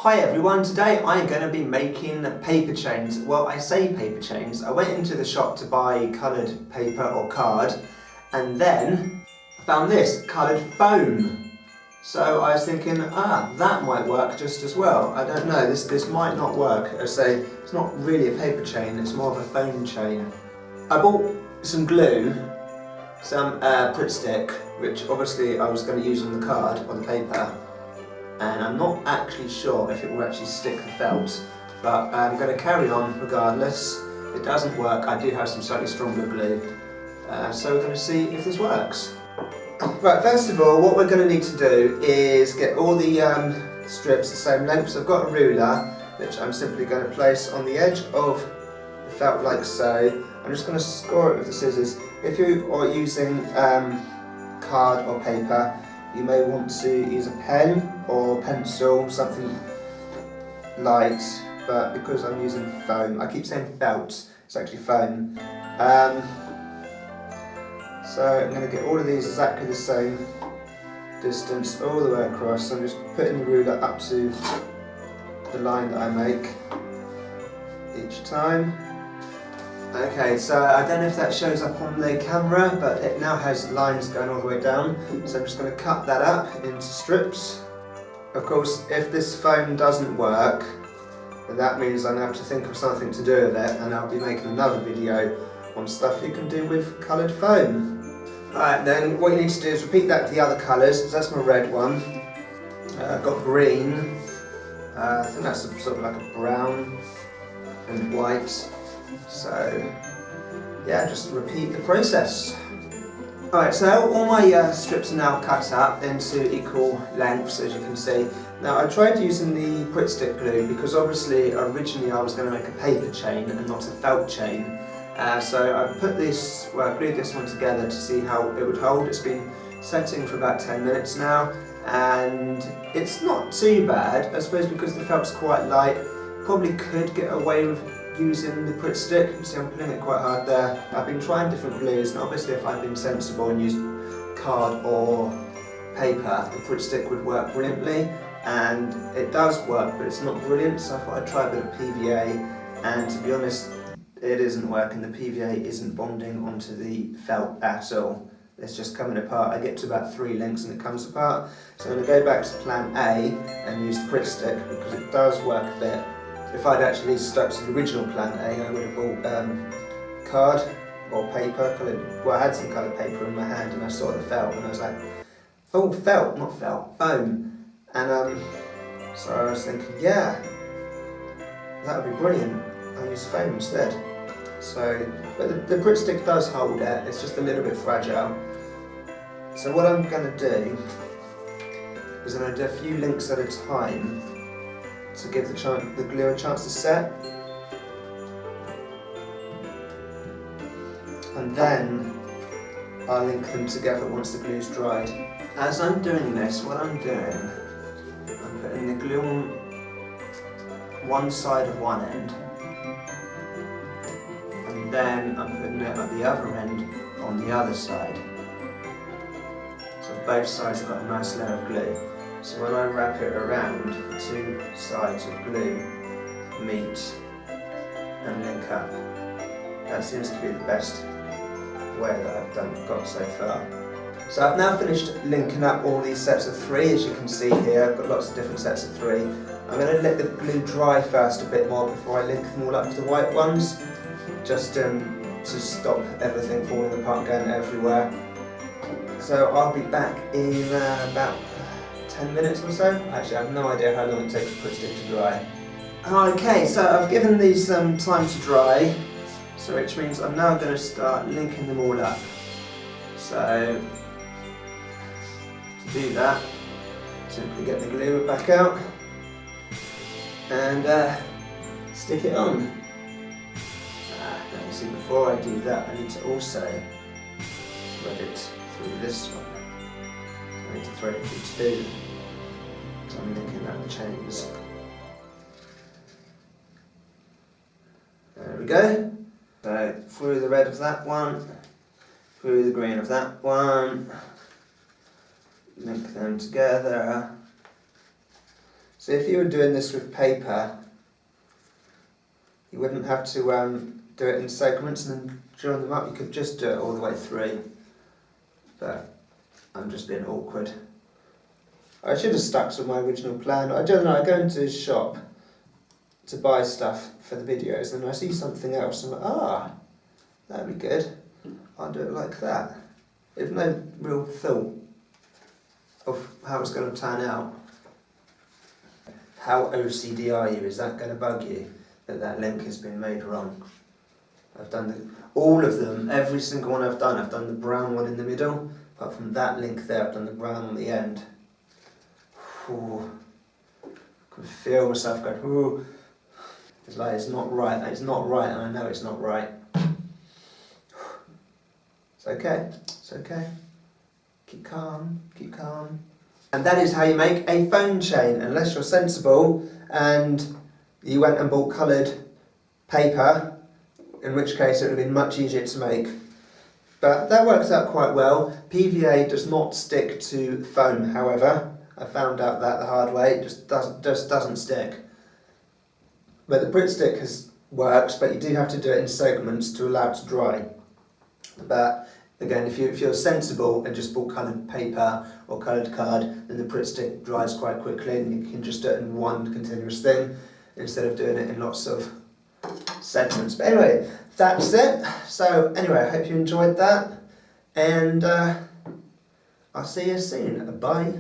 Hi everyone, today I'm going to be making paper chains. Well, I say paper chains. I went into the shop to buy coloured paper or card and then I found this, coloured foam. So I was thinking, that might work just as well. I don't know, this might not work. I say, it's not really a paper chain, it's more of a foam chain. I bought some glue, some Pritt stick, which obviously I was going to use on the card, on the paper. And I'm not actually sure if it will actually stick the felt, but I'm going to carry on regardless. If it doesn't work, I do have some slightly stronger glue, so we're going to see if this works. Right, first of all, what we're going to need to do is get all the strips the same length. So I've got a ruler, which I'm simply going to place on the edge of the felt like so. I'm just going to score it with the scissors. If you are using card or paper, you may want to use a pen or pencil, something light, but because I'm using foam, I keep saying felt, it's actually foam. So I'm going to get all of these exactly the same distance all the way across. So I'm just putting the ruler up to the line that I make each time. Okay, so I don't know if that shows up on the camera, but it now has lines going all the way down. So I'm just going to cut that up into strips. Of course, if this foam doesn't work, then that means I'm going to have to think of something to do with it, and I'll be making another video on stuff you can do with coloured foam. Alright, then what you need to do is repeat that to the other colours. So that's my red one. I've got green. I think that's sort of like a brown and white. So yeah, just repeat the process. Alright, so all my strips are now cut up into equal lengths, as you can see. Now I tried using the Pritt stick glue because obviously originally I was going to make a paper chain and not a felt chain. So I put this, well, I glued this one together to see how it would hold. It's been setting for about 10 minutes now and it's not too bad. I suppose because the felt's quite light, probably could get away with using the Pritt stick. You see I'm pulling it quite hard there. I've been trying different glues and obviously if I'd been sensible and used card or paper, the Pritt stick would work brilliantly, and it does work but it's not brilliant, so I thought I'd try a bit of PVA, and to be honest it isn't working. The PVA isn't bonding onto the felt at all. It's just coming apart. I get to about 3 links and it comes apart. So I'm going to go back to plan A and use the Pritt stick because it does work a bit. If I'd actually stuck to the original plan A, I would have bought card or paper, well I had some coloured paper in my hand and I saw the felt and I was like, oh felt, not felt, foam. And so I was thinking, yeah, that would be brilliant, I'll use foam instead. So, but the Pritt stick does hold it, it's just a little bit fragile. So what I'm going to do is I'm going to do a few links at a time to give the glue a chance to set, and then I'll link them together once the glue's dried. As I'm doing this, what I'm doing, I'm putting the glue on one side of one end, and then I'm putting it at the other end on the other side. So both sides have got a nice layer of glue. So when I wrap it around, the 2 sides of glue meet and link up. That seems to be the best way that I've got so far. So I've now finished linking up all these sets of 3, as you can see here. I've got lots of different sets of 3. I'm going to let the glue dry first a bit more before I link them all up to the white ones, just to stop everything falling apart and going everywhere. So I'll be back in about 10 minutes or so. Actually, I have no idea how long it takes for Pritt stick to dry. Okay, so I've given these time to dry, so which means I'm now going to start linking them all up. So to do that, simply get the glue back out and stick it on. Now you see, before I do that, I need to also thread it through this one. I need to thread it through 2. So I'm linking up the chains. There we go. So through the red of that one, through the green of that one, link them together, So if you were doing this with paper, you wouldn't have to do it in segments and then join them up. You could just do it all the way through. But I'm just being awkward. I should have stuck to my original plan. I don't know, I go into his shop to buy stuff for the videos and I see something else and I'm like, that'd be good. I'll do it like that. There's no real thought of how it's going to turn out. How OCD are you? Is that going to bug you that that link has been made wrong? I've done all of them, every single one I've done the brown one in the middle, apart from that link there, I've done the brown on the end. Ooh. I can feel myself going, ooh. It's like, it's not right, and I know it's not right. It's okay, it's okay. Keep calm, keep calm. And that is how you make a phone chain, unless you're sensible and you went and bought coloured paper, in which case it would have been much easier to make. But that works out quite well. PVA does not stick to foam, however. I found out that the hard way, it just doesn't stick. But the Brit stick works, but you do have to do it in segments to allow it to dry. But again, if you're sensible and just bought coloured paper or coloured card, then the Brit stick dries quite quickly and you can just do it in one continuous thing instead of doing it in lots of segments. But anyway, that's it. So anyway, I hope you enjoyed that and I'll see you soon. Bye.